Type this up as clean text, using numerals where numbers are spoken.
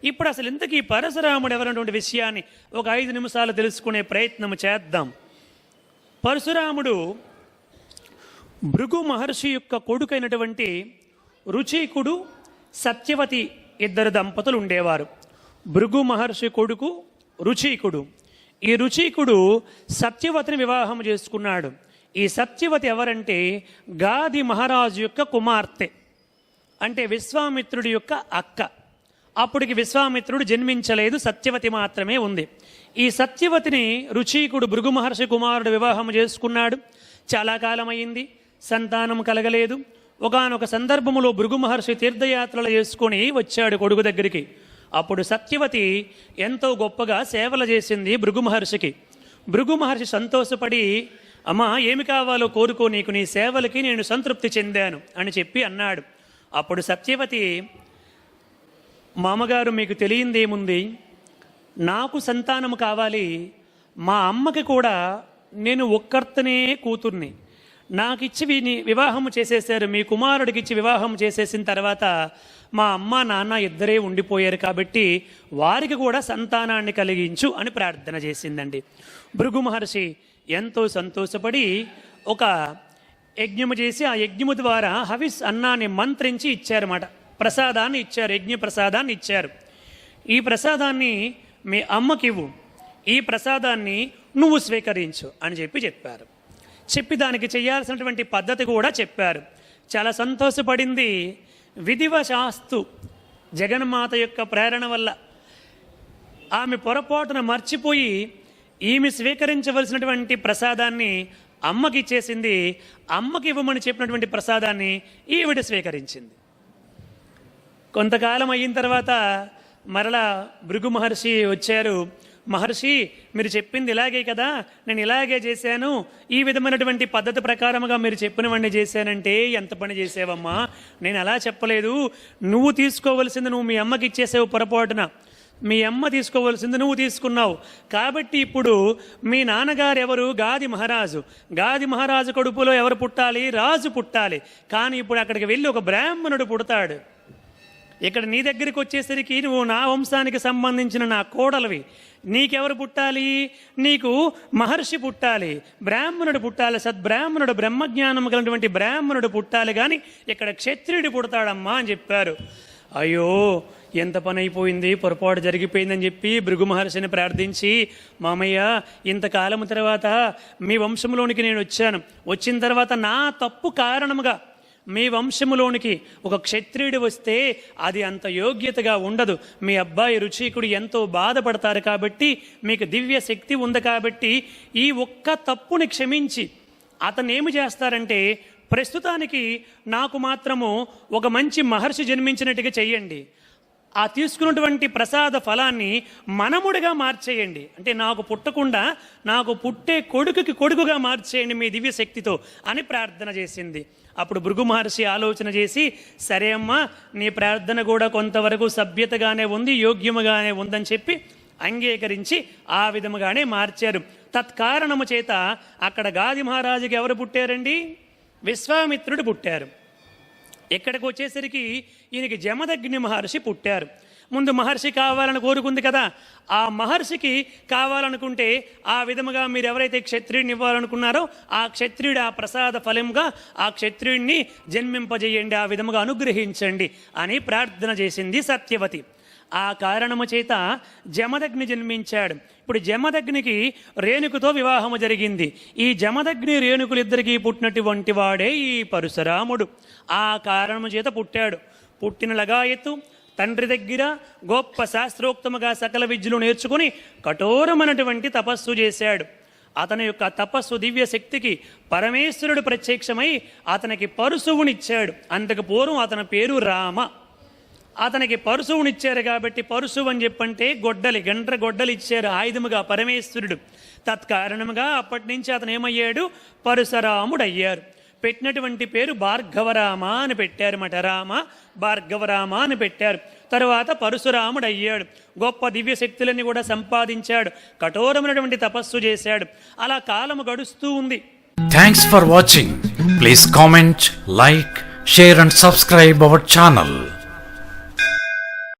ఇప్పుడు అసలు ఇంతకీ పరశురాముడు ఎవరన్నటువంటి విషయాన్ని ఒక 5 నిమిషాలు తెలుసుకునే ప్రయత్నం చేద్దాం. పరశురాముడు భృగు మహర్షి యొక్క కొడుకైనటువంటి రుచీకుడు, సత్యవతి ఇద్దరు దంపతులు ఉండేవారు. భృగు మహర్షి కొడుకు రుచీకుడు. ఈ రుచీకుడు సత్యవతిని వివాహం చేసుకున్నాడు. ఈ సత్యవతి ఎవరంటే గాది మహారాజు యొక్క కుమార్తె, అంటే విశ్వామిత్రుడి యొక్క అక్క. అప్పటికి విశ్వామిత్రుడు జన్మించలేదు, సత్యవతి మాత్రమే ఉంది. ఈ సత్యవతిని రుచీకుడు భృగు మహర్షి కుమారుడు వివాహం చేసుకున్నాడు. చాలా కాలం అయింది, సంతానం కలగలేదు. ఒకానొక సందర్భములో భృగు మహర్షి తీర్థయాత్రలు చేసుకొని వచ్చాడు కొడుకు దగ్గరికి. అప్పుడు సత్యవతి ఎంతో గొప్పగా సేవలు చేసింది భృగు మహర్షికి. భృగు మహర్షి సంతోషపడి, అమ్మా ఏమి కావాలో కోరుకో, నీకు నీ సేవలకి నేను సంతృప్తి చెందాను అని చెప్పి అన్నాడు. అప్పుడు సత్యవతి, మామగారు మీకు తెలియందేముంది, నాకు సంతానం కావాలి, మా అమ్మకి కూడా నేను ఒక్కర్తనే కూతుర్ని, నాకిచ్చి వివాహం చేసేసారు, మీ కుమారుడికి ఇచ్చి వివాహం చేసేసిన తర్వాత మా అమ్మ నాన్న ఇద్దరే ఉండిపోయారు, కాబట్టి వారికి కూడా సంతానాన్ని కలిగించు అని ప్రార్థన చేసిందండి. భృగు మహర్షి ఎంతో సంతోషపడి ఒక యజ్ఞము చేసి ఆ యజ్ఞము ద్వారా హవిస్ అన్నాన్ని మంత్రించి ఇచ్చారన్నమాట. ప్రసాదాన్ని ఇచ్చారు, యజ్ఞ ప్రసాదాన్ని ఇచ్చారు. ఈ ప్రసాదాన్ని మీ అమ్మకివ్వు, ఈ ప్రసాదాన్ని నువ్వు స్వీకరించు అని చెప్పారు. చెప్పి దానికి చేయాల్సినటువంటి పద్ధతి కూడా చెప్పారు. చాలా సంతోషపడింది. విధివశాస్తు జగన్మాత యొక్క ప్రేరణ వల్ల ఆమె పొరపాటున మర్చిపోయి ఈమె స్వీకరించవలసినటువంటి ప్రసాదాన్ని అమ్మకి ఇచ్చేసింది. అమ్మకి ఇవ్వమని చెప్పినటువంటి ప్రసాదాన్ని ఈవిడ స్వీకరించింది. కొంతకాలం అయిన తర్వాత మరలా భృగు మహర్షి వచ్చారు. మహర్షి, మీరు చెప్పింది ఇలాగే కదా, నేను ఇలాగే చేశాను, ఈ విధమైనటువంటి పద్ధతి ప్రకారముగా మీరు చెప్పినవన్నీ చేశానంటే ఎంత పని చేసావమ్మా, నేను అలా చెప్పలేదు, నువ్వు తీసుకోవలసింది నువ్వు మీ అమ్మకి ఇచ్చేసావు పొరపాటున, మీ అమ్మ తీసుకోవలసింది నువ్వు తీసుకున్నావు, కాబట్టి ఇప్పుడు మీ నాన్నగారు ఎవరు, గాది మహారాజు, గాది మహారాజు కడుపులో ఎవరు పుట్టాలి, రాజు పుట్టాలి, కానీ ఇప్పుడు అక్కడికి వెళ్ళి ఒక బ్రాహ్మణుడు పుడతాడు. ఇక్కడ నీ దగ్గరికి వచ్చేసరికి నువ్వు నా వంశానికి సంబంధించిన నా కోడలివి, నీకెవరు పుట్టాలి, నీకు మహర్షి పుట్టాలి, బ్రాహ్మణుడు పుట్టాలి, సద్బ్రాహ్మణుడు, బ్రహ్మజ్ఞానం కలిగినటువంటి బ్రాహ్మణుడు పుట్టాలి, కానీ ఇక్కడ క్షత్రియుడు పుడతాడమ్మా అని చెప్పారు. అయ్యో ఎంత పని అయిపోయింది, పొరపాటు జరిగిపోయిందని చెప్పి భృగు మహర్షిని ప్రార్థించి, మామయ్య ఇంతకాలం తర్వాత మీ వంశంలోనికి నేను వచ్చాను, వచ్చిన తర్వాత నా తప్పు కారణముగా మీ వంశములోనికి ఒక క్షత్రియుడు వస్తే అది అంత యోగ్యతగా ఉండదు, మీ అబ్బాయి రుచీకుడు ఎంతో బాధపడతారు, కాబట్టి మీకు దివ్య శక్తి ఉంది, కాబట్టి ఈ ఒక్క తప్పుని క్షమించి అతను ఏమి చేస్తారంటే ప్రస్తుతానికి నాకు మాత్రము ఒక మంచి మహర్షి జన్మించినట్టుగా చెయ్యండి, ఆ తీసుకున్నటువంటి ప్రసాద ఫలాన్ని మనముడిగా మార్చేయండి, అంటే నాకు పుట్టకుండా నాకు పుట్టే కొడుకుకి కొడుకుగా మార్చేయండి మీ దివ్య శక్తితో అని ప్రార్థన చేసింది. అప్పుడు భృగు మహర్షి ఆలోచన చేసి, సరే అమ్మా నీ ప్రార్థన కూడా కొంతవరకు సభ్యతగానే ఉంది, యోగ్యముగానే ఉందని చెప్పి అంగీకరించి ఆ విధముగానే మార్చారు. తత్కారణము చేత అక్కడ గాది మహారాజుకి ఎవరు పుట్టారండి, విశ్వామిత్రుడు పుట్టారు. ఇక్కడికి వచ్చేసరికి ఈయనకి జమదగ్ని మహర్షి పుట్టారు. ముందు మహర్షి కావాలని కోరుకుంది కదా, ఆ మహర్షికి కావాలనుకుంటే ఆ విధముగా మీరు ఎవరైతే క్షత్రియుడిని ఇవ్వాలనుకున్నారో ఆ క్షత్రియుడు ఆ ప్రసాద ఫలంగా ఆ క్షత్రియుడిని జన్మింపజేయండి, ఆ విధముగా అనుగ్రహించండి అని ప్రార్థన చేసింది సత్యవతి. ఆ కారణము చేత జమదగ్ని జన్మించాడు. ఇప్పుడు జమదగ్నికి రేణుకుతో వివాహము జరిగింది. ఈ జమదగ్ని రేణుకులిద్దరికీ పుట్టినటువంటి వాడే ఈ పరశురాముడు. ఆ కారణము చేత పుట్టాడు. పుట్టిన లగాయత్తు తండ్రి దగ్గర గొప్ప శాస్త్రోక్తముగా సకల విద్యలు నేర్చుకుని కఠోరమైనటువంటి తపస్సు చేశాడు. అతని యొక్క తపస్సు దివ్య శక్తికి పరమేశ్వరుడు ప్రత్యక్షమై అతనికి పరశువునిచ్చాడు. అంతకు పూర్వం అతని పేరు రామ. అతనికి పరశువునిచ్చారు కాబట్టి పరశువు అని చెప్పంటే గొడ్డలి, గండ్ర గొడ్డలి ఇచ్చారు ఆయుధముగా పరమేశ్వరుడు. తత్కారణముగా అప్పటి నుంచి అతను ఏమయ్యాడు, పరశురాముడు అయ్యారు. పెట్టినటువంటి పేరు భార్గవరామ అని పెట్టారన్నమాట. రామ భార్గవరామ అని పెట్టారు. తరువాత పరశురాముడు అయ్యాడు. గొప్ప దివ్య శక్తులన్నీ కూడా సంపాదించాడు. కఠోరమైనటువంటి తపస్సు చేశాడు. అలా కాలము గడుస్తూ ఉంది. Thanks for watching. Please comment, like share and subscribe our channel.